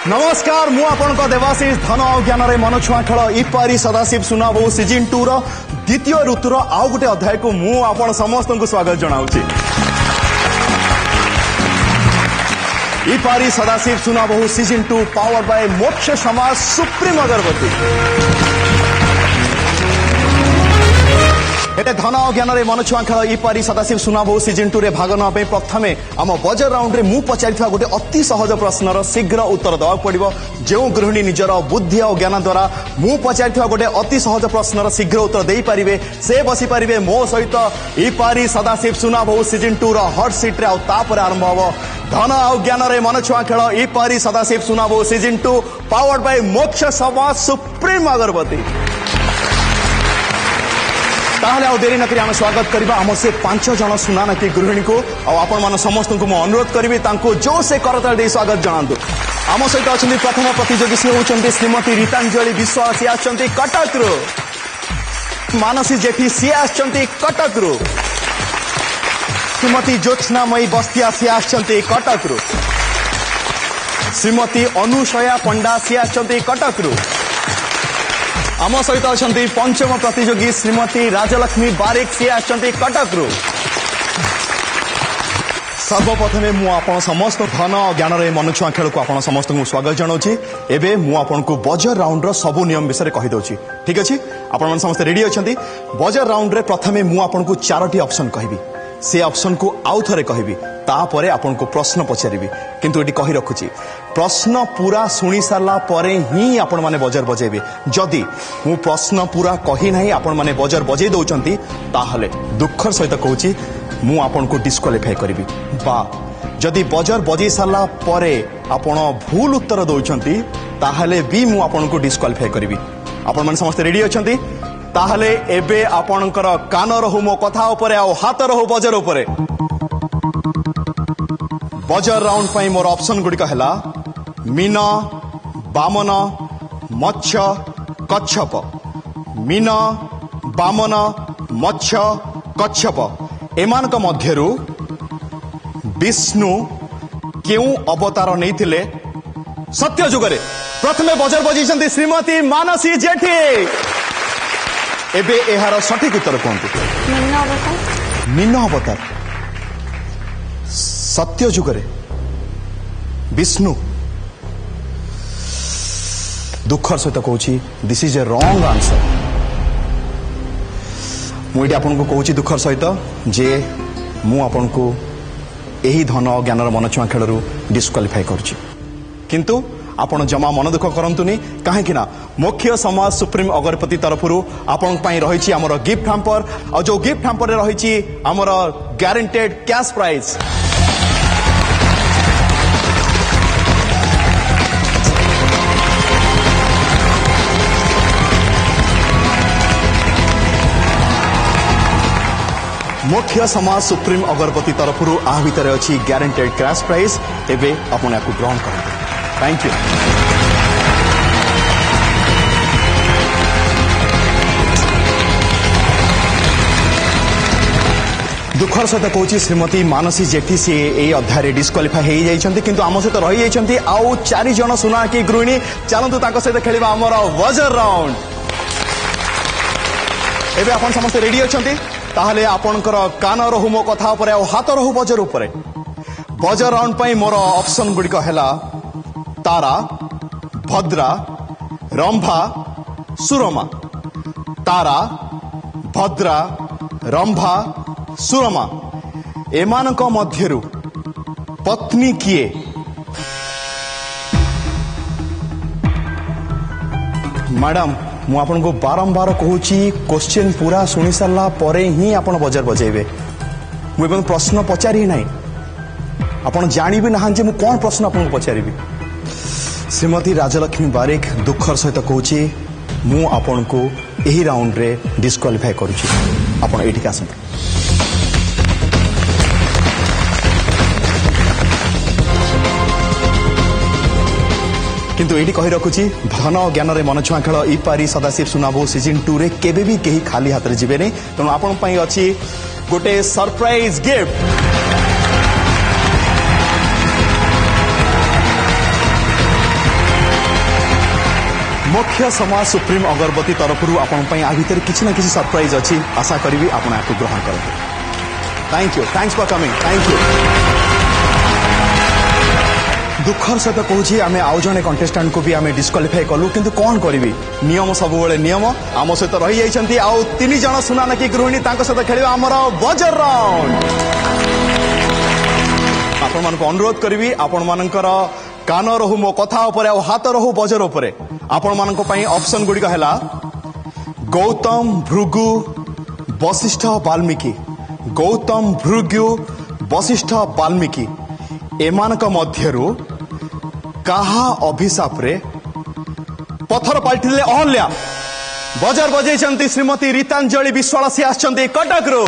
नमस्कार मु आपनक देवाशीष धन ज्ञान रे मन छुआ खेल इपारी सदाशिव सुना बहु सीजन 2 रो द्वितीय ऋतुर आउ गोटे अध्याय को मु आपण समस्त को स्वागत जनाउछि। इपारी सदाशिव सुना बहु सीजन 2 पावर्ड बाय मोक्ष समाज सुप्रीम अगरबत्ती। एटे धन ज्ञान रे मन छुआ खेल इपारी सदाशिव सुना बहु सीजन 2 रे भाग न पे प्रथमे आम बजर राउंड रे मु पचारिथा गोटे अति सहज प्रश्नर शीघ्र उत्तर देवा पड़िबो। जो गृहिणी निजर बुद्धि और ज्ञान द्वारा मु पचारिथा गोटे अति सहज प्रश्नर शीघ्र उत्तर दे पारिबे से बसी पारिबे मो सहित इपारी सदाशिव सुना बहु सीजन 2 रो हॉट सीट रे आ तापर आरंभ हबो धन और ज्ञान रे मन छुआ खेल इपारी सदाशिव सुना बहु सीजन 2 पावर्ड बाय मोक्ष समाज सुप्रीम अगरबत्ती। ताहले आउ देरी नकरी आम स्वागत करबा आम से 5 जन सुना नकी गृहिणी को आपण मान समस्त को मु अनुरोध करी जो से करताल दे स्वागत जनातु। आम सहित अच्छा प्रथम प्रतियोगी से होती श्रीमती रीतांजलि विश्वास सी आछंती कटक रु, मानसी जेठी सी आछंती कटक रु, श्रीमती ज्योत्सनामयी बस्तिया सी आछंती कटक रु, श्रीमती अनुशया पंडा सी आछंती कटक रु। आम सहित अच्छा पंचम प्रतियोगी श्रीमती राजलक्ष्मी बारिक सी आछंती कटक रु। सर्वप्रथमे मु आपण समस्त धन ज्ञान रे मन छुआ खेल को आपण समस्त को स्वागत जनाउछि। एबे मु आपण को बजर राउंड रो सब नियम विषय कहि दउछि। ठीक अछि, आपण मन समस्त रेडी अछंती। बजर राउंड रे प्रथमे मु आपण को 4टी ऑप्शन कहबी, से ऑप्शन को आउ थरे कहबी, तापरे आपण को प्रश्न पचारिबी। किंतु एटी कहि रखुछि प्रश्न पूरा सुनी सारला परे ही आपण माने बजर बजेबे। जदि मु प्रश्न पूरा कहि नाही आपण माने बजर बजै दउचंती ताहले दुखर सहित कहूछि मु आपण को डिस्क्वालिफाई करिबी। बा जदि बजर बजै सारला परे आपण भूल उत्तर दउचंती ताहले भी मु आपण को डिस्क्वालिफाई करिबी। आपण माने समस्त रेडी अछंती? ताहले एबे आपणकर कान रहु मो कथा उपरे आ हाथ रहु बजर उपरे। बजर राउंड पई मोर ऑप्शन गुडी कहला मीन, बामन, मत्स्य, कच्छप। मीन, बामन, मत्स्य, कच्छप एमानक मध्यरु विष्णु केउ अवतार नैथिले सत्य जुगरे? प्रथमे बजर बजैछंती श्रीमती मानसी जेठी। एबे एहार सठिक उत्तर कहंतु। मीन अवतार सत्य जुगरे विष्णु? दुखर सहित कहूँ this is a wrong answer. मुझे आपन को कहूँ दुखर सहित जे मु आपन को यही धन ज्ञान मन छुआ खेल डिस्क्वालिफाई करुच्ची। किंतु आपण जमा मन दुख करंतुनी, कहीं मुख्य समाज सुप्रीम अगरबत्ती तरफरु आपण पई रही आमर गिफ्ट हैम्पर और जो गिफ्ट हैम्पर रही आमर गारंटेड कैश प्राइज। मुख्य समाज सुप्रीम अगरबत्ती तरफरु आ भितर अच्छी गारंटेड कैश प्राइज। एबे आपण याकु ग्रहण करते। Thank you. दुखर सहित कहूँ श्रीमती मानसी जेठी सी ए अध्याय डिस्क्वालिफाई हो जाइछंती, किंतु आम सहित रही जाइछंती आउ 4 जन सुना की गृहिणी। चलतु ताको सहित खेलिबा हमर बजर राउंड। एबे आपण समस्त रेडी अछंती? ताहले आपणकर कान रहु मो कथा उपरे आ हाथ रहु बजर उपरे। बजर राउंड पई मोर ऑप्शन गुडी कहला तारा, भद्रा, रंभा, सुरमा। तारा, भद्रा, रंभा, सुरमा एमानक मध्यरु पत्नी किए? मैडम मु आपन को बारंबार कहूची क्वेश्चन पूरा सुनी सारला परे ही आपन बजर बजेबे। मु एवं प्रश्न पचारि नाही, आपन जानि भी ना जे मु कोन प्रश्न आपन को पचारिबी। श्रीमती राजलक्ष्मी बारिक दुखर सहित कहूची मु आपन को एही राउंड रे डिस्क्वालिफाई करूची। आपन एठी का आसंत। किंतु एटी कही रखुची धन ज्ञान रे मन छुआ खेल इपारी सदाशिव सुना बहु सीजन 2 रे केबे भी केही खाली हाथ रे जिबे नै। तेणु आपण पई अछि गोटे सरप्राइज गिफ्ट। मुख्य समाज सुप्रीम अगरबत्ती तरफ आपण भितर किसी ना किसी सरप्राइज अच्छी आशा करी आप ग्रहण करेंगे। Thank you, thanks for coming, thank you. दुखर सहित कहूँ आम आउ जड़े कंटेस्टाट को भी आम डिस्क्वालीफाई कलु कि कौन करी नियम सब नियम आम सहित रही जाइए आउ 3 जन सुनानाकी गृहिणी सहित खेल आमर बजर राउंड। आपण मान अनुरोध करी आपण मानकर कान रहू मो कथा उपरे और हाथ रहू बजर उपरे। आपण मानक पई ऑप्शन गुड़िक है गौतम भृगु वशिष्ठ वाल्मीकि, गौतम भृगु वशिष्ठ वाल्मीकि एमानक मध्यरु काहा अभिशाप रे पत्थर पलटिले अहल्या। बजर बजैचंती श्रीमती रीतांजलि विश्वाल सी आछंती कटक रो।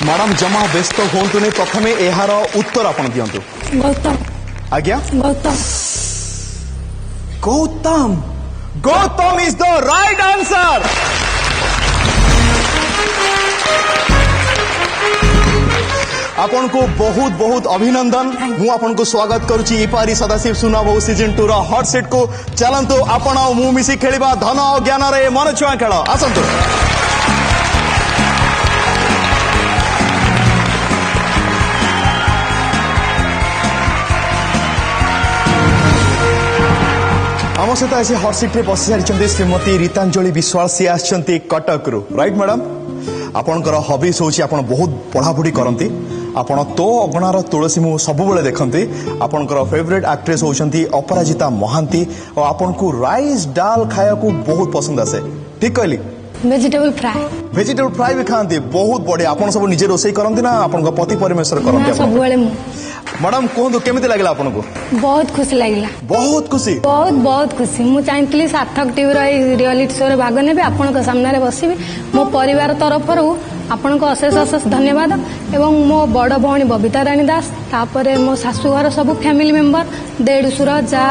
मैडम जमा व्यस्त होंतु नहीं, प्रथमे एहार उत्तर आपण दियंतु। गौतम। आज्ञा Gautam. Gautam, Gautam is the right answer. आपन को बहुत बहुत अभिनंदन। मु आपन को स्वागत करुची इपारी सदाशिव सुना बहु सीजन 2 रो हॉट सीट को। चलंतु आपण आ मु मिसी खेलिबा धन और ज्ञान रे मन छुआ खेल। आसंतु आम सहित ऐसे हॉट सीट रे बसी सारी श्रीमती रीतांजलि विश्वाल सी आछंती कटक रु। राइट मैडम, आपणकर हॉबीज होची आपण बहुत पढ़ापढ़ी करती। आपण तो अगणार तुलसी मु सब बेले देखती। आपणकर फेवरेट एक्ट्रेस होचंती अपराजिता महांती और आपन को राइस डाल खाया को बहुत पसंद आसे। ठीक कहली? Vegetable fry. वेजिटेबल फ्राई भी खाती, बहुत बढ़िया। आपन सब निजे रोसई करती ना आपन पति परमेश्वर करती? सब बेले मु। मैडम कहतु केमिति लागला आपन को? बहुत खुशी लागला। बहुत खुशी? बहुत बहुत खुशी। मु चाहतली सार्थक टीवी रो रियलिटी शो रे भाग नेबे, आपन को सामने रे बसिबी। मो परिवार तरफ रु आपन को अशेष अशेष धन्यवाद। एवं मो बड़ भौणी बबीता रानी दास, तापरे मो सासुघर सब फैमिली मेंबर, देडुसुर जा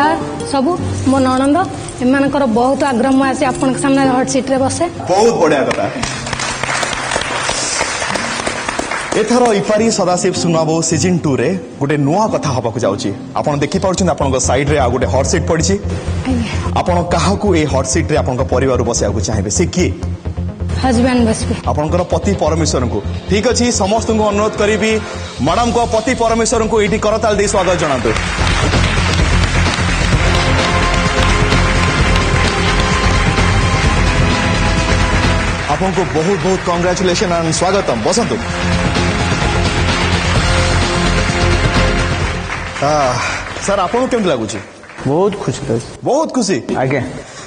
सब मो ननंद एमानकर बहुत आग्रह मु आसी आपन के सामने हॉट सीट रे बसे। बहुत बढ़िया कथा। एथर इपारी सदाशिव सुनाबो सीजन 2 रे गोटे नुआ कथा हबाकू जाउची। आपण देखि पाउछन आपन साइड रे आ गोटे हॉट सीट पड़िछि। आपण काहाकू ए हॉट सीट रे आपन परिवार बसियाकू चाहेबे? से की हस्बैंड बसबे? आपनकर पति परमेश्वर को। ठीक अछि, समस्त को अनुरोध करिबी मैडम को पति परमेश्वर को एठी करताल दे स्वागत जणातु। आपन को बहुत बहुत कांग्रेचुलेशन एंड स्वागतम। बसंतु। सर आपन केमति लागुची? बहुत खुशी लागे। बहुत खुशी? आगे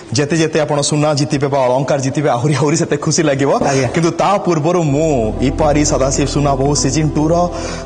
जेते जेते आपण सुना जीतिबे बा अलंकार जीतिबे आहुरी आहुरी सेते खुशी लागिबो। किंतु ता पूर्वरु मो इपारी सदाशिव सुना बहु सीजन 2 रो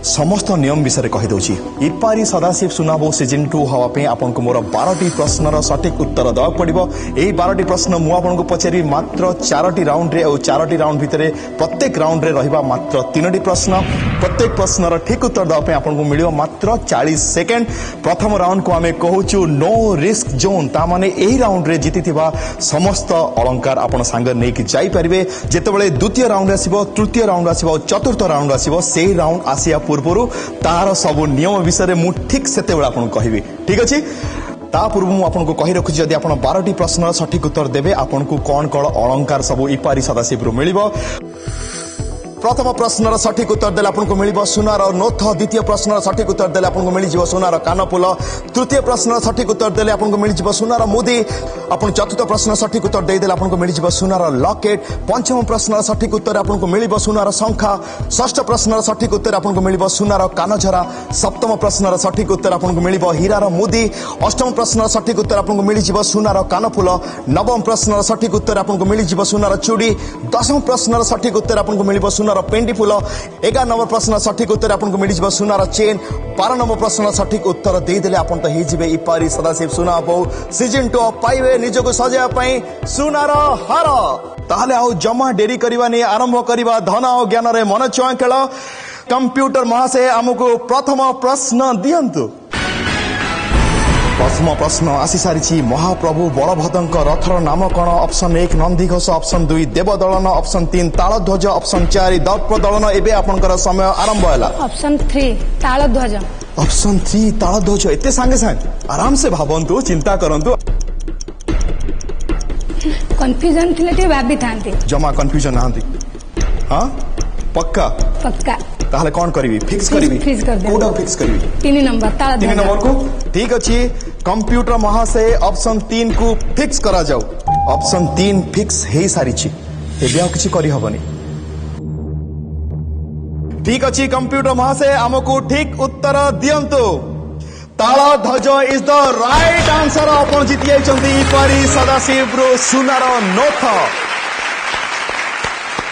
समस्त नियम विषय कहि दउची। इपारी सदाशिव सुना बहु सीजन 2 हवा पे आपन को मोर 12टी प्रश्नर सटीक उत्तर दवा पड़िबो। एई 12टी प्रश्न मु आपन को पचारि मात्र 4टी राउंड रे और 4टी राउंड भितरे प्रत्येक राउंड रे रहिबा मात्र 3टी प्रश्न। प्रत्येक प्रश्नर ठीक उत्तर दवा पे आपन को मिलियो मात्र 40 सेकेंड। प्रथम राउंड को आमे कहूचु नो रिस्क जोन। ता माने एई राउंड रे जीति समस्त अलंकार आपण सांग नहीं कि जाई परिबे। जेतेबेले द्वितीय राउंड आसीबो, तृतीय राउंड आसीबो, चतुर्थ राउंड आसीबो, सेही राउंड आसिया पूर्वरु तार सब नियम विषय मु ठीक सेतेबेले आपण कहबी। ठीक अछि? ता पूर्व मु आपन को कहि रखु जदि आपण 12टी प्रश्नर सठिक उत्तर देबे आपन को कोन कोन अलंकार सब इपारी सदाशिव रु मिलिबो। प्रथम प्रश्नर सठिक उत्तर देले आपन को मिलिबो सुनार नोथ। द्वितीय प्रश्नर सठिक उत्तर देले आपन को मिलि जिवो सुनार कानपुल। तृतीय प्रश्नर सठिक उत्तर देले आपन को मिलि जिवो सुनार मुदी। आपन चतुर्थ प्रश्न सठिक उत्तर दे देले आपन को मिलि जिवो सुनार लॉकेट। पंचम प्रश्नर सठिक उत्तर आपन को मिलिबो सुनार शंखा। षष्ठ प्रश्नर सठिक उत्तर आपन को मिलिबो सुनार कानझरा। सप्तम प्रश्नर सठिक उत्तर आपन को मिलिबो हीरार मुदी। अष्टम प्रश्नर सठिक उत्तर आपन को मिलि जिवो सुनार कानफुल। नवम प्रश्नर सठिक उत्तर आपन को मिलि जिवो सुनार चूड़ी। दशम प्रश्नर सठिक उत्तर आपन को मिलिबो सुनार पेंडी फुल। 11 नंबर प्रश्न सठिक उत्तर आपन को मिलि जिवो सुनार चेन। 12 नंबर प्रश्न सठिक उत्तर दे देले आपन तो हे जिवे इपारी सदाशिव सुना बहु सीजन 2 पाइबे निजको सजाया पई सुनार हार। ताहले आउ जमा डेरी करबा नै आरंभ करबा धन और ज्ञान रे मन छुआ खेल। कंप्यूटर महाशय हमको प्रथम प्रश्न दियंतु। प्रथम प्रश्न आसी सारी महाप्रभु बलभद्र रथर नाम कौन? Option 1 Nandighosa, option 2 Devadalan, option 3 Taladhwaja, option 4 Darpadalan. एबे आपनकर समय आरंभ होला। ऑप्शन 3 तालध्वज। ऑप्शन 3 तालध्वज। एते संगे संग आराम से भाबंतु, चिंता करंतु। कन्फ्यूजन थिले टिके भाबी थांती जमा कन्फ्यूजन नाहंती हाँ पक्का पक्का ताहले कौन करिवी फिक्स करिवी फिक्स कर दे। कोडा फिक्स करिवी 3 नंबर ताला 3 नंबर को ठीक अछि कंप्यूटर महाशय ऑप्शन 3 को फिक्स करा जाऊ ऑप्शन 3 फिक्स हेई सारी छी एबे आउ किछि करि हबनी ठीक अछि कंप्यूटर महाशय हमको ठीक उत्तर दियंतु ताला ध्वज इज द राइट आंसर आपण जीति आइचंती परी सदाशिव सुनार नोथ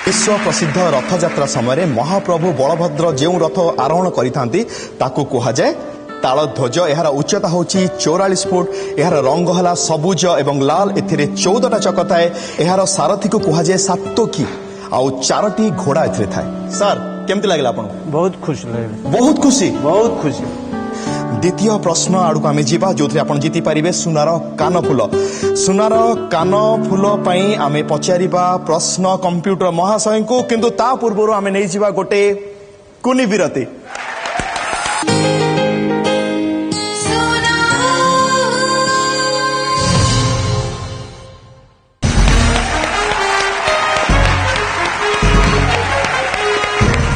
विश्व प्रसिद्ध रथयात्रा समय महाप्रभु बलभद्र जो रथ आरोहण करिथांती ताकू कुहा जाए तालध्वज यार उच्चता होची 44 फुट यार रंग हला सबुज एवं लाल एथिरे 14टा चक थाए यार सारथी को कुहा जाए सातोकी आउ 4टी घोड़ा एथिरे थाए सर केमति लागला आपण बहुत खुशी लगे बहुत खुशी बहुत खुशी द्वितीय प्रश्न आड़ को आम जीवा जो आप जीति पारे सुनार कान फूल पाई आम पचारिबा प्रश्न कंप्यूटर महाशय को किंतु ता पूर्व आम नहीं जीवा गोटे कुनी विरति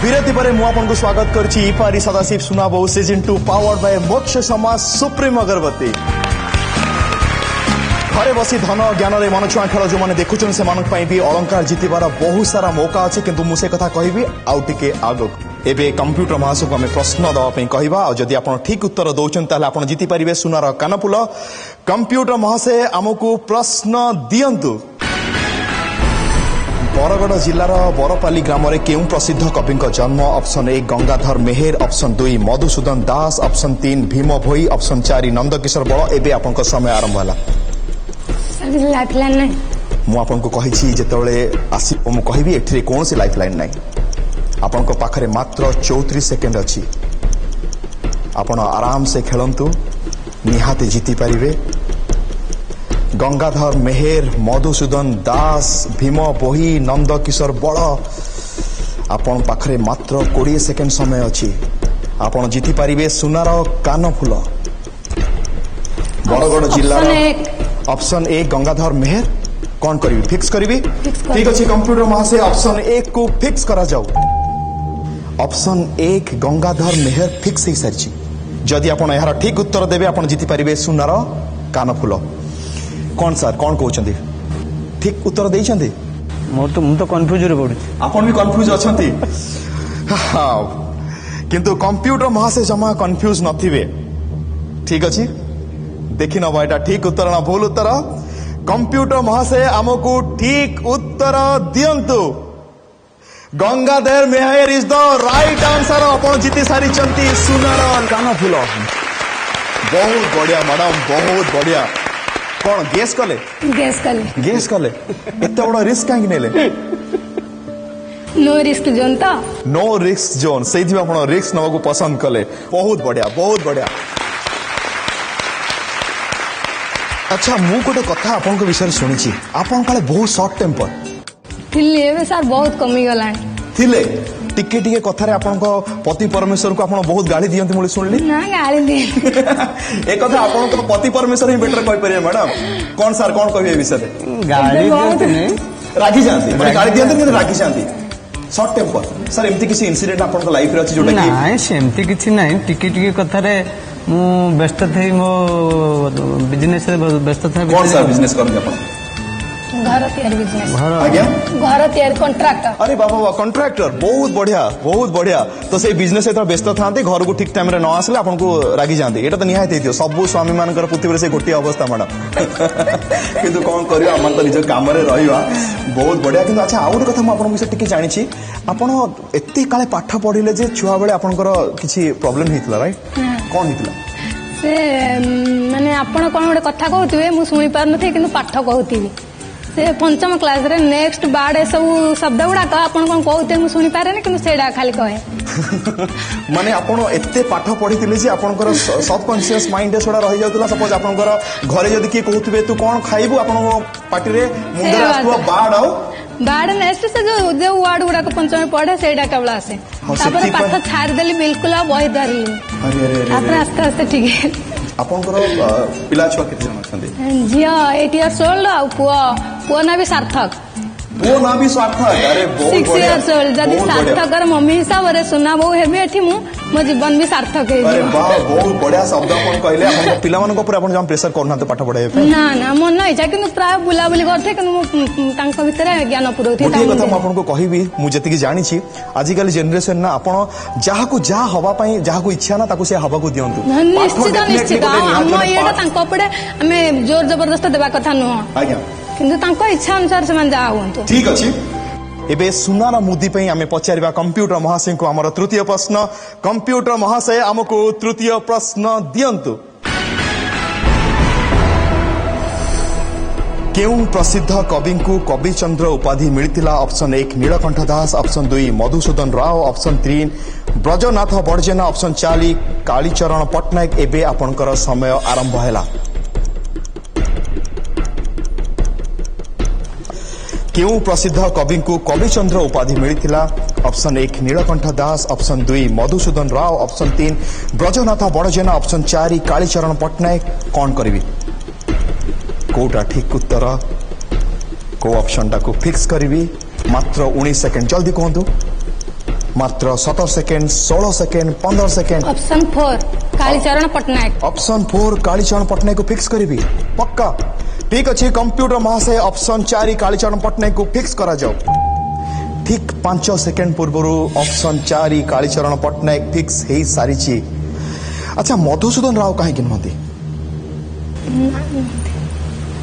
विरति पर मु आपन को स्वागत करछि इपारी सदाशिव सुनाबो सीजन 2 पावर्ड बाय मोक्ष समाज सुप्रीम अगरबत्ती घरे बसी धन ज्ञान रे मन छुआ खेल जो माने देखुछन से मानक पई भी अलंकार जीतिबार बहुत सारा मौका अछि किंतु मु से कथा कहिबी आउ टिके आगक एबे कंप्यूटर महाशय को हमें प्रश्न दवा पई कहिबा और जदि आपण ठीक उत्तर दउछन ताले आपण जीति परिबे सुनार कानफुल कंप्यूटर महाशय हमकु प्रश्न दियंतु बरगड़ जिलार बरपाली ग्राम में केउ प्रसिद्ध कवि जन्म ऑप्शन 1 गंगाधर मेहेर ऑप्शन 2 मधुसूदन दास ऑप्शन 3 भीम भोई ऑप्शन 4 नंदकिशोर बल एबे आपन समय आरंभ होला लाइफ लाइन नहीं मु आपन को कहि छी जेतबेले आसी मु कहिबी एठरे कोनोसी लाइफ लाइन नहीं आपन को पाखरे मात्र 34 सेकेंड अछि आपन आराम से खेलंतु निहाते जीति पारिबे गंगाधर मेहेर मधुसूदन दास भीम बोही नंदकिशोर बड़ आपण पाखरे मात्र 20 सेकेंड समय अछि आपण जीति पारिबे सुनार कान फूल बरगड़ जिल्ला ऑप्शन 1 गंगाधर मेहेर कौन करिवि फिक्स करिवि ठीक अछि कंप्यूटर महाशय ऑप्शन 1 को फिक्स करा जाऊ ऑप्शन 1 गंगाधर मेहेर फिक्स ही सारछि जदि आपण यार ठीक उत्तर देबे आपण जीति पारिबे सुनार कान फूल कौन सर कौन कहते ठीक उत्तर देइछन्ती मु तो कन्फ्यूज रे पड़ुछि आपण भी कन्फ्यूज अछंती हाँ किंतु कंप्यूटर महाशय जमा कन्फ्यूज नथिबे ठीक अछि देखि नबा एटा ठीक उत्तर ना भूल उत्तर कंप्यूटर महाशय हमकु ठीक उत्तर दियंतु गंगाधर मेहेर इज द राइट आंसर आपण जीति सारी चंती सुनार कान फूल बहुत बढ़िया मैडम बहुत बढ़िया कौन गेस कले एते बड़ा रिस्क काहे नेले नो रिस्क जोन तो नो रिस्क जोन से आपण रिस्क नवा को पसंद कले बहुत बढ़िया अच्छा मु गोटे कथा आपन को विषय सुनी छी आपन काले बहुत शॉर्ट टेम्पर थिले एबे सर बहुत कमी गलानी थिले टिके टिके कथारे आपन को पति परमेश्वर को आपन बहुत गाली दियंती मुली सुनली ना गाली दे ए कथा आपन को पति परमेश्वर ही बेटर कहि परिए मैडम कौन सर कौन कहबे ए विषय गाड़ी दियंती नहीं रागी जानती माने गाली दियंती नहीं रागी जानती शॉर्ट टेम्पर सर एमती किसी इंसिडेंट आपन को लाइफ रे अछि जोटा कि नहीं सेमती किछि नहीं टिके टिके कथारे मु व्यस्त थई मो बिजनेस रे व्यस्त था कौन सा बिजनेस करनी अपन घर तैयार बिजनेस आज्ञा घर तैयार कॉन्ट्रैक्टर अरे बाबा कॉन्ट्रैक्टर बहुत बढ़िया तो से बिजनेस एत व्यस्त था घर को ठीक टाइम रे न आसले आपन को रागी जाते एटा तो निहायत हेतियो सब स्वामी मानकर पृथ्वी से गोटे अवस्था मैडम किंतु कौन करियो हमन तो निज काम रे रहिवा बहुत बढ़िया किंतु अच्छा आउट कथा म आपन विषय टिके जानि छी आपन एत्ते काले पाठ पढिले जे छुआ बेले आपनकर किछि प्रॉब्लम हेतिला राइट कोन हेतिला से माने आपण कोन गोटे कथा कहउथिबे मु सुनि पार नथि किंतु पाठ कहउथिबे से पंचम क्लास रे नेक्स्ट बार्ड ए सब शब्द गुडा आपण कोन कहउते मु सुनि पारे ने किंतु सेडा खाली कहे माने आपण एत्ते पाठ पढिथिले जे आपनकर सबकॉन्शियस माइंड रे सोडा रहि जाउतला सपोज आपनकर घरे जदी की कहउथिबे तू कोन खाइबू आपण पार्टी रे मुंडे आसबो बार्ड आउ बार्ड नेक्स्ट से जो वर्ड गुडा को पंचम में पढ़े सेडा केवल आसे तापर पाठ छाड़ देली बिल्कुल आ बही धरली अरे आस्ते आस्ते ठीक है ଆପଣଙ୍କର ପିଲା ଛୁଆ କେତେ ଜଣ ଅଛନ୍ତି? ଝିଅ 8 years old ଆଉ ପୁଅ ନା ବି ସାର୍ଥକ ପୁଅ ନା ବି ସାର୍ଥକ। ଆରେ ବହୁତ 6 ବଢିଆ, years old। ଯଦି ବହୁତ ବଢିଆ। ସାର୍ଥକର ମମି ହିସାବରେ ସୁନା ବୋଉ ହେବି ଏଠି ମୋ ଜୀବନ ବି ସାର୍ଥକ ଆରେ ହେଇଯିବ। ବାହ, ବହୁତ ବଢିଆ ଶବ୍ଦ ଆପଣ କହିଲେ। ଆପଣଙ୍କ ପିଲାମାନଙ୍କ ଉପରେ ଆପଣ ଜମା ପ୍ରେସର କରୁନାହାନ୍ତି ପାଠ ପଢାଇବା ପାଇଁ। ନା ମନ ଇଚ୍ଛା, କିନ୍ତୁ ପ୍ରାୟ ବୁଲାବୁଲି କରିଥାଏ, କିନ୍ତୁ ମୁଁ ତାଙ୍କ ଭିତରେ ଜ୍ଞାନ ପୁରଉଥିଲି। ଗୋଟିଏ କଥା ମୁଁ ଆପଣଙ୍କୁ କହିବି, ମୁଁ ଯେତିକି ଜାଣିଛି ଆଜିକାଲି ଜେନେରେସନ ନା ଆପଣ ଯାହାକୁ ଯାହା ହବା ପାଇଁ ଯାହାକୁ ଇଚ୍ଛା ନା ତାକୁ ସେ ହବାକୁ ଦିଅନ୍ତୁ। ନିଶ୍ଚିତ ନିଶ୍ଚିତ ଆମ ଇଏଟା ତାଙ୍କ ଉପରେ ଆମେ ଜୋର ଜବରଦସ୍ତ ଦେବା କଥା ନୁହଁ, ଆଜ୍ଞା କିନ୍ତୁ ତାଙ୍କ ଇଚ୍ଛା ଅନୁସାରେ ସେମାନେ ଯାହା ହୁଅନ୍ତୁ। ଠିକ ଅଛି। ଏବେ ସୁନାର ମୁଦି ପାଇଁ ଆମେ ପଚାରିବା କମ୍ପ୍ୟୁଟର ମହାଶୟଙ୍କୁ ଆମର ତୃତୀୟ ପ୍ରଶ୍ନ। କମ୍ପ୍ୟୁଟର ମହାଶୟ ଆମକୁ ତୃତୀୟ ପ୍ରଶ୍ନ ଦିଅନ୍ତୁ। କେଉଁ ପ୍ରସିଦ୍ଧ କବିଙ୍କୁ କବିଚନ୍ଦ୍ର ଉପାଧି ମିଳିଥିଲା? Option 1 Nilakantha Das, option 2 Madhusudan Rao, option 3 Brajanath Badajena, option 4 Kalicharan Pattanaik. ଏବେ ଆପଣଙ୍କର ସମୟ ଆରମ୍ଭ ହେଲା। କେଉଁ ପ୍ରସିଦ୍ଧ କବିଙ୍କୁ କବିଚନ୍ଦ୍ର ଉପାଧି ମିଳିଥିଲା? Option 1 Nilakantha Das, option 2 Madhusudan Rao, option 3 Brajanath Badajena, option 4 Kalicharan Pattanaik. କ'ଣ କରିବି? କୋଉଟା ଠିକ ଉତ୍ତର? କୋଉ ଅପସନଟାକୁ ଫିକ୍ସ କରିବି? ମାତ୍ର 19 ସେକେଣ୍ଡ, ଜଲ୍ଦି କୁହନ୍ତୁ। ମାତ୍ର 17 second, 16 second, 15 second. Option 4 Kalicharan Pattnaik. Option 4 Kalicharan ପଟ୍ଟନାୟକକୁ ଫିକ୍ସ କରିବି? ପକ୍କା? ଠିକ ଅଛି, କମ୍ପ୍ୟୁଟର ମହାଶୟ ଅପସନ୍ 4 କାଳୀଚରଣ ପଟ୍ଟନାୟକକୁ ଫିକ୍ସ କରାଯାଉ। ଠିକ 5 ସେକେଣ୍ଡ ପୂର୍ବରୁ ଅପସନ୍ 4 କାଳୀଚରଣ ପଟ୍ଟନାୟକ ଫିକ୍ସ ହେଇ ସାରିଛି। ଆଚ୍ଛା, ମଧୁସୂଦନ ରାଓ କାହିଁକି ନୁହନ୍ତି?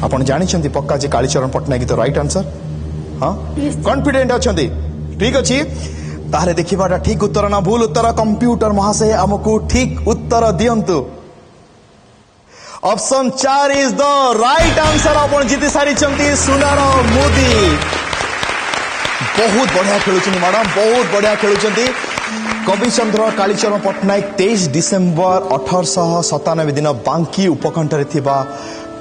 ଆପଣ ଜାଣିଛନ୍ତି ପକ୍କା ଯେ କାଳୀଚରଣ ପଟ୍ଟନାୟକ ତ ରାଇଟ୍ ଆନ୍ସର? ହଁ, କନଫିଡେଣ୍ଟ ଅଛନ୍ତି? ଠିକ ଅଛି, ତାହେଲେ ଦେଖିବାଟା ଠିକ ଉତ୍ତର ନା ଭୁଲ ଉତ୍ତର? କମ୍ପ୍ୟୁଟର ମହାଶୟ ଆମକୁ ଠିକ ଉତ୍ତର ଦିଅନ୍ତୁ। Option 4 is the right answer. ଆପଣ ଜିତି ସାରିଛନ୍ତି ସୁନାର ମୁଦି। ବହୁତ ବଢିଆ ଖେଳୁଛନ୍ତି ମ୍ୟାଡାମ, ବହୁତ ବଢିଆ ଖେଳୁଛନ୍ତି। କବିଚନ୍ଦ୍ର କାଳୀଚରଣ ପଟ୍ଟନାୟକ 23 ଡିସେମ୍ବର 1897 ଦିନ ବାଙ୍କୀ ଉପକଣ୍ଠରେ ଥିବା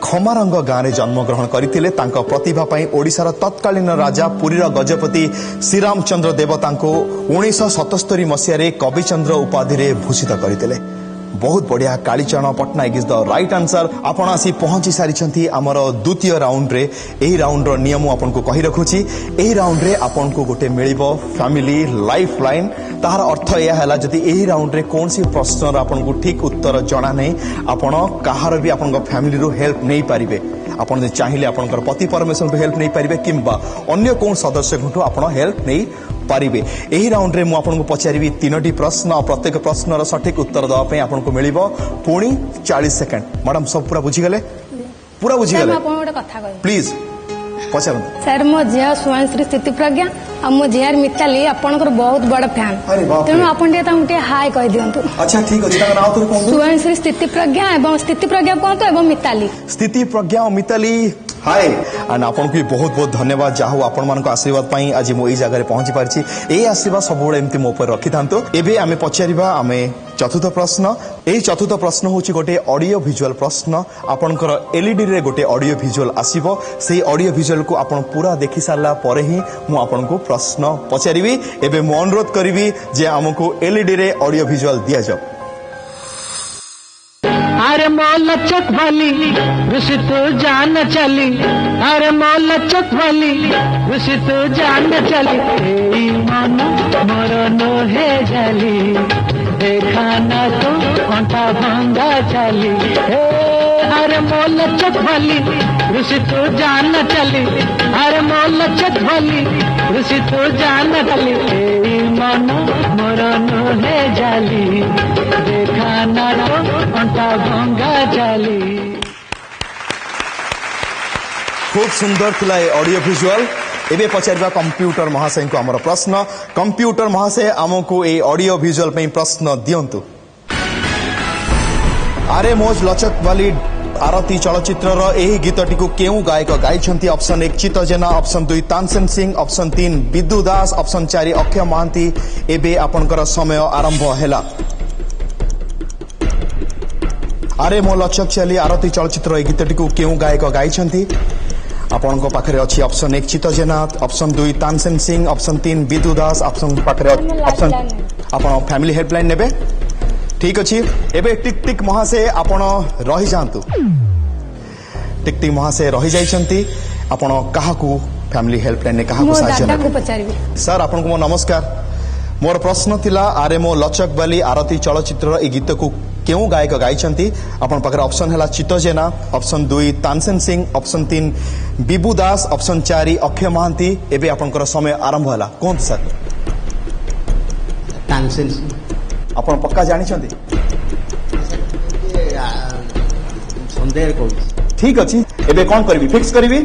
ଖମାରଙ୍ଗ ଗାଁରେ ଜନ୍ମଗ୍ରହଣ କରିଥିଲେ। ତାଙ୍କ ପ୍ରତିଭା ପାଇଁ ଓଡ଼ିଶାର ତତ୍କାଳୀନ ରାଜା ପୁରୀର ଗଜପତି ଶ୍ରୀରାମଚନ୍ଦ୍ର ଦେବ ତାଙ୍କୁ 1977 ମସିହାରେ କବିଚନ୍ଦ୍ର ଉପାଧିରେ ଭୂଷିତ କରିଥିଲେ। ବହୁତ ବଢିଆ, Kalicharan Pattanaik is the right answer. ଆପଣ ଆସି ପହଞ୍ଚି ସାରିଛନ୍ତି ଆମର ଦ୍ୱିତୀୟ ରାଉଣ୍ଡରେ। ଏହି ରାଉଣ୍ଡର ନିୟମ ଆପଣଙ୍କୁ କହି ରଖୁଛି। ଏହି ରାଉଣ୍ଡରେ ଆପଣଙ୍କୁ ଗୋଟେ ମିଳିବ ଫ୍ୟାମିଲି ଲାଇଫ ଲାଇନ। ତାହାର ଅର୍ଥ ଏହା ହେଲା, ଯଦି ଏହି ରାଉଣ୍ଡରେ କୌଣସି ପ୍ରଶ୍ନର ଆପଣଙ୍କୁ ଠିକ ଉତ୍ତର ଜଣା ନାହିଁ, ଆପଣ କାହାର ବି ଆପଣଙ୍କ ଫ୍ୟାମିଲିରୁ ହେଲ୍ପ ନେଇପାରିବେ। ଆପଣ ଯଦି ଚାହିଁଲେ ଆପଣଙ୍କର ପତି ପରମେଶ୍ୱରଠୁ ହେଲ୍ପ ନେଇପାରିବେ କିମ୍ବା ଅନ୍ୟ କୌଣସି ସଦସ୍ୟଙ୍କଠୁ ଆପଣ ହେଲ୍ପ ନେଇ ପାରିବେ। ଏହି ରାଉଣ୍ଡରେ ମୁଁ ଆପଣଙ୍କୁ ପଚାରିବି 3ଟି ପ୍ରଶ୍ନ। ପ୍ରତ୍ୟେକ ପ୍ରଶ୍ନର ସଠିକ ଉତ୍ତର ଦେବା ପାଇଁ ଆପଣଙ୍କୁ ମିଳିବ ପୁଣି 40 ସେକେଣ୍ଡ। ମ୍ୟାଡାମ ସବୁ ପୁରା ବୁଝିଗଲେ? ପୁରା ବୁଝିଗଲେ? ଆପଣ ଗୋଟେ କଥା କହିବେ ପ୍ଲିଜ ପଚାରନ୍ତୁ। ସାର୍, ମୋ ଝିଅ ସୁହାଂଶ୍ରୀ ସ୍ଥିତିପ୍ରଜ୍ଞା ଆଉ ମୋ ଝିଆର ମିତାଲି ଆପଣଙ୍କର ବହୁତ ବଡ ଫ୍ୟାନ୍, ଆରେ ବାପରେ। ତେଣୁ ଆପଣ ଟିକେ ତାଙ୍କୁ ଟିକେ ହାଇ କହିଦିଅନ୍ତୁ। ଆଚ୍ଛା, ଠିକ ଅଛି, ତାଙ୍କ ନାଁ ଥରେ କୁହନ୍ତୁ। ସୁହାଂଶ୍ରୀ ସ୍ଥିତିପ୍ରଜ୍ଞା ଏବଂ ସ୍ଥିତିପ୍ରଜ୍ଞା କୁହନ୍ତୁ ଏବଂ ମିତାଲି। ସ୍ଥିତି ପ୍ରଜ୍ଞା ଓ ମିତାଲି ହାଏ। ଆଣ୍ଡ ଆପଣଙ୍କୁ ବି ବହୁତ ବହୁତ ଧନ୍ୟବାଦ। ଯାହା ହଉ ଆପଣମାନଙ୍କ ଆଶୀର୍ବାଦ ପାଇଁ ଆଜି ମୁଁ ଏଇ ଜାଗାରେ ପହଞ୍ଚି ପାରିଛି। ଏଇ ଆଶୀର୍ବାଦ ସବୁବେଳେ ଏମିତି ମୋ ଉପରେ ରଖିଥାନ୍ତୁ। ଏବେ ଆମେ ପଚାରିବା ଚତୁର୍ଥ ପ୍ରଶ୍ନ। ଏହି ଚତୁର୍ଥ ପ୍ରଶ୍ନ ହେଉଛି ଗୋଟେ ଅଡିଓ ଭିଜୁଆଲ ପ୍ରଶ୍ନ। ଆପଣଙ୍କର ଏଲଇଡିରେ ଗୋଟେ ଅଡିଓ ଭିଜୁଆଲ ଆସିବ। ସେଇ ଅଡିଓ ଭିଜୁଆଲକୁ ଆପଣ ପୁରା ଦେଖି ସାରିଲା ପରେ ହିଁ ମୁଁ ଆପଣଙ୍କୁ ପ୍ରଶ୍ନ ପଚାରିବି। ଏବେ ମୁଁ ଅନୁରୋଧ କରିବି ଯେ ଆମକୁ ଏଲଇଡିରେ ଅଡିଓ ଭିଜୁଆଲ ଦିଆଯାଉ। अरे मौला चक वाली रुसी तो जान चली, अरे मौला चक वाली रुसी तो जान चली, ए मन मरण हे जाली, देखा ना तो अंटा भंगा चली। अरे मौला चक वाली रुसी तो जान चली, अरे मौला चक वाली रुसी तो जान चली, ए मन मरण हे जाली, देखा ना तो अंटा भंगा चली। खूब सुंदर थिला ए ऑडियो विजुअल। एबे पचारिबा कंप्यूटर महाशय को हमर प्रश्न। कंप्यूटर महाशय हमको ए ऑडियो विजुअल पे प्रश्न दियंतु। आरे मोज लचक वाली आरती चलचित्रर एही गीतटी को केउ गायक गाइछंती? ऑप्शन 1 चित्त जेना, ऑप्शन 2 तानसेन सिंह, ऑप्शन 3 विद्यु दास, ऑप्शन 4 अक्षय महांती। एबे आपनकर समय आरंभ हैला। आरे मो लचक चली आरती चलचित्र ए गीतटी को केउ गायक गाइछंती? आपनको पाखरे अछि ऑप्शन 1 चित्त जेना, ऑप्शन 2 तानसेन सिंह, ऑप्शन 3 विद्यु दास, ऑप्शन पाखरे ऑप्शन आपण फैमिली हेल्पलाइन नेबे। ठीक अच्छी एबे टिक टिक महाशय आपण रही जातु टिक टिक महाशय रही जाइछंती आपण काहाकू फैमिली हेल्पलाइन ने काहाकू मो साहाय्य दादा को नेबे? पचारिबी सर आपन को मो नमस्कार मोर प्रश्न थिला आरे मो लचक बाली आरती चलचित्र ए गीत को केउ गायक गाइछंती आपण पाखरे ऑप्शन हला चित्त जेना ऑप्शन 2 तानसेन सिंह ऑप्शन 3 बिबू दास ऑप्शन 4 अक्षय महांती एबे आपनकर समय आरंभ हला कोन सर तानसेन आपण पक्का जानिछंती सन्देह कौन ठीक अछि एबे कोन करबी फिक्स करबी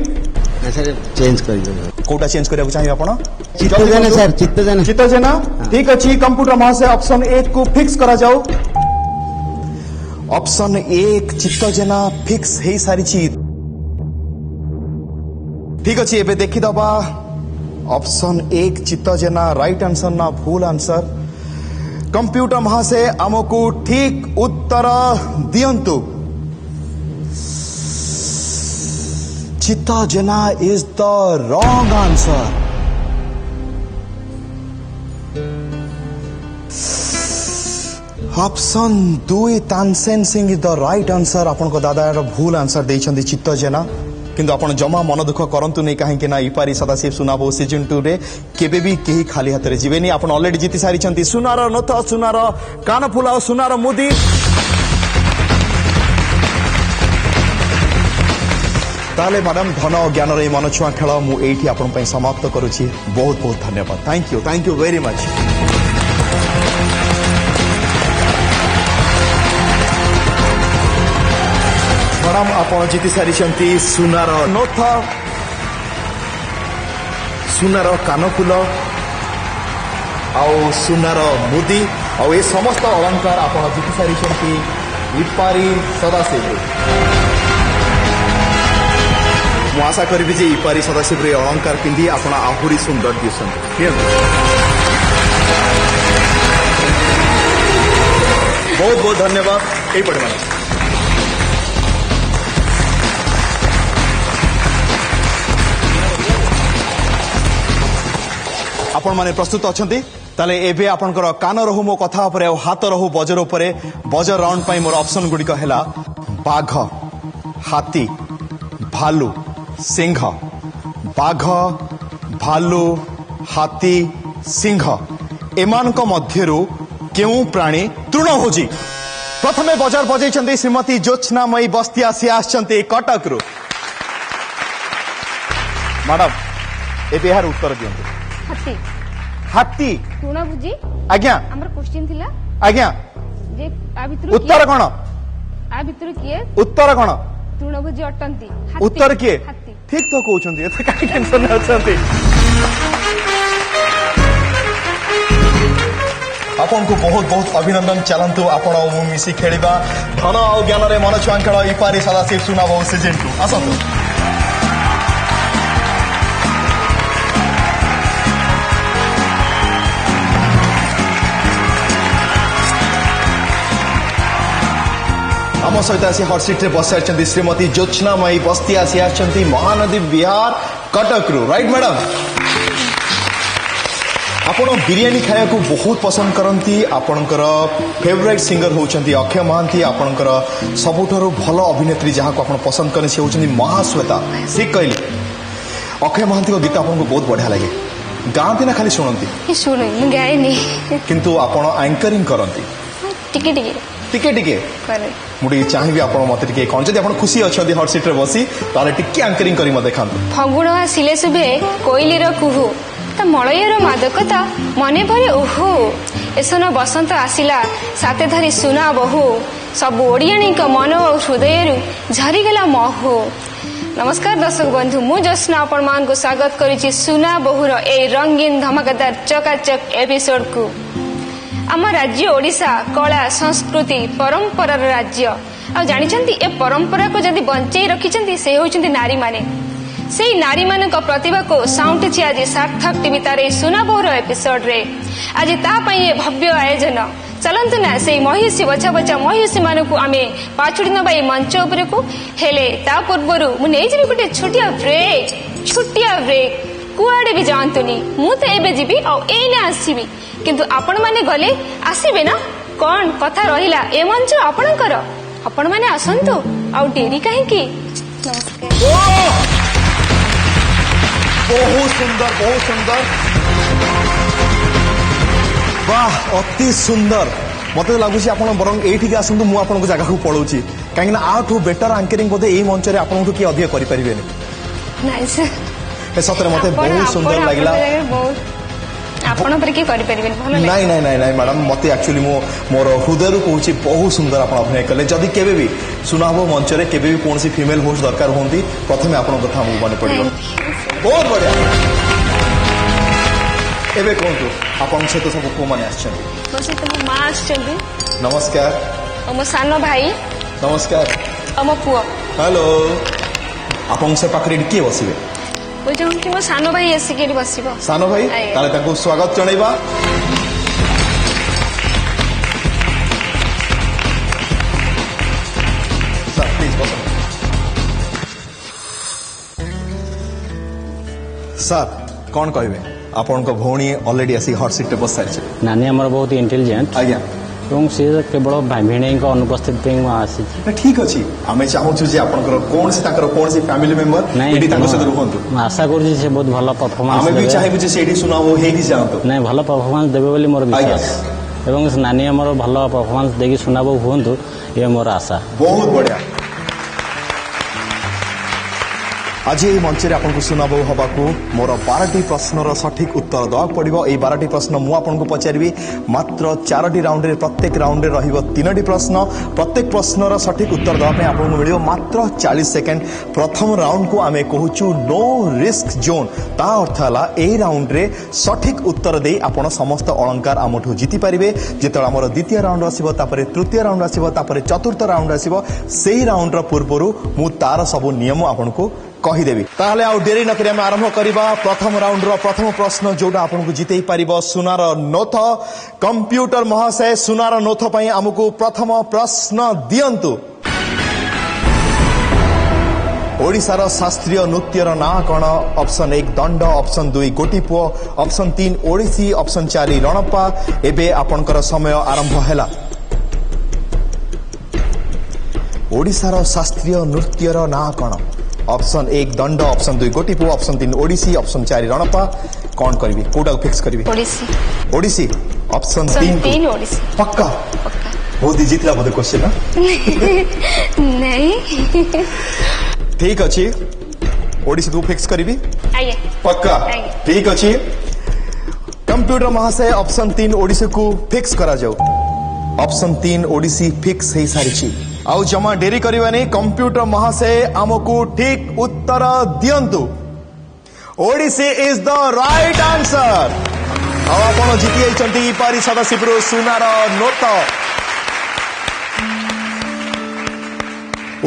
सर चेंज कर कोटा चेंज करबा चाहिए आपण चित्त जेना सर चित्त जेना चित्त जेना ठीक अछि कंप्यूटर महाशय ऑप्शन 1 को फिक्स करा जाओ ऑप्शन 1 चित्त जेना फिक्स हे सारी चीज ठीक अछि एबे देखि दबा ऑप्शन 1 चित्त जेना राइट आंसर ना भूल आंसर कंप्यूटर महाशय हमको ठीक उत्तर दियंतु Chitta Jena is the wrong answer option 2 Tansen Singh is the right answer आपण को दादा भूल आंसर देइछंती चित्त जेना किंतु आपण जमा मन दुख करंतु नै काहे कि ना इपारी सदाशिव सुनाबो सीजन 2 रे केबे भी केही खाली हाथ रे जीवेनी आपण ऑलरेडी जीति सारी छंती सुनार नथ सुनार कान फुला सुनार मुदी ताले मैडम धन और ज्ञान रे मन छुआ खेल मु एठी आपण पई समाप्त करूची बहुत बहुत धन्यवाद thank you very much madam आपण जीति सारी छंती सुनार नथ सुनार कानफुल आउ सुनार मुदी आउ ए समस्त अलंकार आपण जीति सारी छंती इपारी सदाशिव मु आशा करी जे इपारी सदाशिव रे अलंकार पिंधि आपण आहुरी सुंदर दिसन बहुत बहुत धन्यवाद एई पड़े माने आपण माने प्रस्तुत अछंती ताले एबे आपनकर कान रहू मो कथा उपरे और हाथ रहू बजर उपरे बजर राउंड पई मोर ऑप्शन गुडी हेला बाघ हाथी भालू सिंह बाघ भालू हाथी सिंह एमानक मध्यरु केउ प्राणी तृणभोजी प्रथमे बजार बजैछंती श्रीमती ज्योत्स्नामयी बस्ती आसी आछंती कटक रु मैडम एबे यार उत्तर दियंतु हाथी हाथी तृणभोजी आज्ञा हमर क्वेश्चन थिला आज्ञा जे आ भितरु उत्तर कौन आ भितरु किए उत्तर कौन तृणभोजी अटंती हाथी उत्तर किए हाथी ठीक तो कहउछंती एते काई टेंशन अछंती आपन को बहुत बहुत अभिनंदन चलंतु आपण मु मिसी खेलिबा धन और ज्ञान रे मन छुआ खेल इपारी सदाशिव सुनाबो सीजन 2 आसंतु आम सहित आसी हट सीट रे बस आछंती श्रीमती ज्योत्स्नामयी बस्ती आसी आछंती महानदी विहार कटक रु राइट मैडम आपण बिरियानी खाया को बहुत पसंद करती आपणकर फेवरेट सिंगर होचंती अक्षय महांती आपणकर सबुठारु भल अभिनेत्री जहाँ को आपण पसंद करने से होचंती महाश्वेता ठीक कहली अक्षय महांती को गीत आपन को बहुत बढ़िया लगे गाँती ना खाली शुणती शुणी मु गाएनी किंतु आपण एंकरिंग करती टिके टिके टिके टिके करे मुझे चाहिए आपण मत टिके कौन जदि आपण खुशी अच्छी हट सीट रे बसी ताले टिके एंकरिंग करी मत देखांतु फगुण आसिले सुबे कोइलीर कुहू ता मलयर मादकता मने भरे ओहो एसन बसंत आसिला साथे धरी सुना बहु सब ओडियाणी का मन और हृदय झरीगला महू नमस्कार दर्शक बंधु मु ज्योत्स्ना आपण मान को स्वागत करिछि सुना बहुर ए रंगीन धमाकेदार चकाचक एपिसोड को आम राज्य ओडिशा कला संस्कृति परंपरार राज्य आ जानिछंती ए परंपरा को जदि बंचई रखिछंती से होछंती नारी माने सेई नारी मानक प्रतिभा को साउंटिछि आज सार्थक टीवी तारे सुना बहुर एपिसोड रे आज ता पई ए भव्य आयोजन चलंतु ना सेई महिषी बचा बचा महिषी मानकु आमे पाछुडी नबाई मंच उपरे को हेले ता पूर्वरु मु नै जिबि गोटे छोटिया ब्रेक कुआडे भी जांतुनी मु तो एबे जिबि आ एने आसीबि किंतु आपण माने गले आसीबे ना कौन कथा रहिला ए मंच आपणकर आपण माने आसंतु आउ डेरी काहे की नमस्कार बहुत सुंदर बहुत सुंदर वाह अति सुंदर मते लगुच आप बरং एठी आसतु मु आपन जगह को पळौची कहीं आठू बेटर एंकरिंग बोधे यही मंच में आपन किए अधिक करें नाइ सर सतरे मते बहुत सुंदर लगला आपण पर की करि परिबेन भलो नहीं नहीं नहीं नहीं मैडम मते एक्चुअली मोर हृदय कहूँ बहुत सुंदर आप अभिनय कले जदि केबे भी सुनाबो मंच रे केबे भी कौन फीमेल होस्ट दरकार होंती प्रथम आपन कथा हमको मन पड़ो बहुत बढ़िया एबे कहतु आपन सहित सब को माने आछन बस तो मां आछन नमस्कार मो सानो भाई नमस्कार मो पुओ हेलो आपन से पाखरे किए बसिबे बुझो कि मो सानो भाई आसिक बसिबो सानो भाई ताले ताको स्वागत जणैबा सर प्लीज बस सर कौन कहबे आपन को भौणी ऑलरेडी आसी हॉट सीट पे बस सारी नानी हमर बहुत इंटेलिजेंट आज्ञा এবং সে কেবল ভিଣେଇଙ୍କ ଅନୁପସ୍ଥିତି ପାଇଁ ମୁଁ ଆସିଛି ठीक अच्छी आमे चाहूछु जे आपनकर कौन से ताकर कौन से फैमिली मेंबर एडी ताको से रुहंतु ମୁଁ आशा କରୁଛି ସେ ବହୁତ ଭଲ ପରଫର୍ମାନ୍ସ आमे भी ଦେବେ चाहेबु जे सेडी सुनाओ हेडी जांतो ନାଇଁ ଭଲ ପରଫର୍ମାନ୍ସ ଦେବେ ବୋଲି ମୋର ବିଶ୍ୱାସ ଏବଂ ନାନୀ ଆମର ଭଲ ପରଫର୍ମାନ୍ସ ଦେଇକି ଶୁଣାବ ହୁଅନ୍ତୁ ଏ ମୋର ଆଶା बहुत बढ़िया आज ये मंच में आपको सुनाबो हबाकू मोर 12टी प्रश्नर सठिक उत्तर दवा पड़ो ये 12टी प्रश्न मुझे आपको पचारि मात्र 4टी राउंड रे प्रत्येक राउंड रे 3टी प्रश्न प्रत्येक प्रश्नर सठिक उत्तर दवाई आपको मिल मात्र 40 सेकेंड प्रथम राउंड को आम कहूँ नो रिस्क जोन ता अर्थ है यही राउंड रे सठिक उत्तर दे आपण समस्त अलंकार आमठू जीति पारे जिते आम द्वितीय राउंड आसो तृतीय राउंड आसो चतुर्थ राउंड आसो से राउंड पूर्वर मु तार सब नियम आपको कहीदेवी ताहले आउ डेरी न करी आम आरंभ करबा प्रथम राउंड रो प्रथम प्रश्न जोटा आपको जितई पारिबो सुनार नोथ कंप्यूटर महाशय सुनार नोथ पई हमकु प्रथम प्रश्न दियंतु ओडिशार शास्त्रीय नृत्यर ना कण option 1 Danda option 2 Gotipua option 3 Odissi option 4 Ranappa एबे आपनकर समय आरंभ हैला ओडिशार शास्त्रीय नृत्यर ना कण option 1 Danda option 2 Gotipua option 3 Odissi option 4 Ranappa कौन करी कोटा फिक्स करी ओडिसी ओडिसी ऑप्शन 3 ओडिसी पक्का बहुत ही जीतला बोधे क्वेश्चन नहीं ठीक अच्छी ओडिसी तू फिक्स करी आइए पक्का ठीक अच्छी कंप्यूटर महाशय ऑप्शन 3 ओडिसी को फिक्स करा जाओ ऑप्शन 3 ओडिसी फिक्स है सारी आउ जमा डेरी करवानी कंप्यूटर महाशय आमको ठीक उत्तर दियंतु Odissi is the right answer आपण जीति पारी सदाशिवपुर सुनार नोट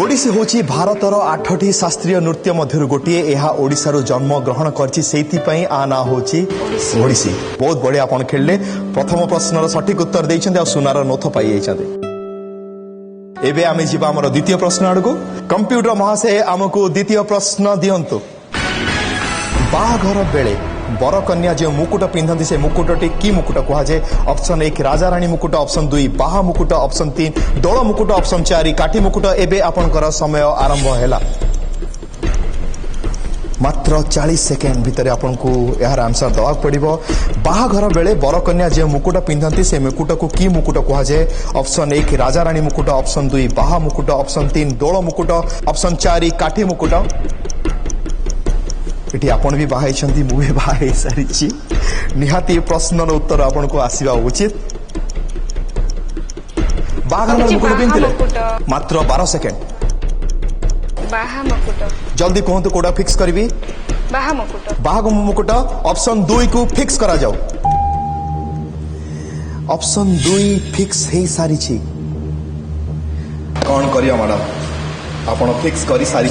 ओडिसी होची भारतर 8टी शास्त्रीय नृत्य मध्य गोटे यह ओडिशार जन्म ग्रहण करछि आ ना होची ओडिसी बहुत बढ़िया आपण खेलले प्रथम प्रश्नर सठिक उत्तर देइछन्ते आ सुनार नोथ पाई जाइछन्ते एबे आमे जीवा हमर द्वितीय प्रश्न आडको कंप्यूटर महाशय आमको द्वितीय प्रश्न दियंतु बाघर बेले बर कन्या जो मुकुट पिंधती से मुकुटटी की मुकुट कह जाए ऑप्शन 1 राजा रानी मुकुट ऑप्शन 2 बाहा मुकुट ऑप्शन 3 दोल मुकुट ऑप्शन 4 काटी मुकुट एबे आपनकर समय आरंभ हैला मात्र 40 सेकेंड भितर आपको यार आंसर दवा पड़ो बाहाघर बेले बर कन्या जो मुकुट पिंधती से मुकुट को की मुकुट कह जाए ऑप्शन 1 राजा रानी मुकुट ऑप्शन 2 बाहा मुकुट ऑप्शन 3 दोल मुकुट ऑप्शन 4 काठी मुकुट ये आपण भी बाहाई मु भी बाहाई सारी निहाती प्रश्नर उत्तर आपन को आसवा उचित बाहाघर मुकुट पिंधले मात्र 12 सेकेंड बाहा मुकुट जल्दी कहतु कोड़ा फिक्स करी बाहा मुकुट ऑप्शन 2 को फिक्स करा जाओ ऑप्शन 2 फिक्स है सारी कौन करिया मैडम आपण फिक्स करी सारी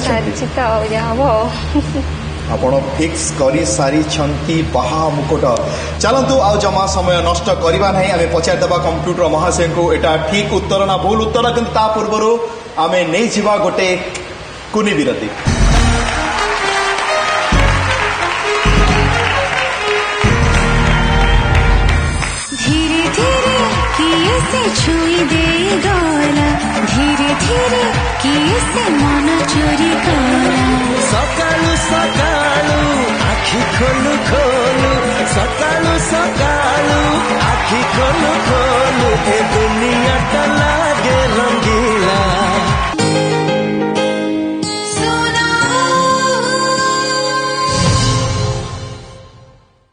आपण फिक्स करी सारी छंती बाहा मुकुट चलतु आ जमा समय नष्ट करवा नहीं आमे पचार देबा कंप्यूटर महाशय को एटा ठीक उत्तर ना भूल उत्तर किंतु ता पूर्व आमे नहीं जीवा गोटे कुनी विरति धीरे धीरे किए से छुई दे गला धीरे धीरे किए से मन चोरी कला सकाळू सकाळू आखि खोलू खोलू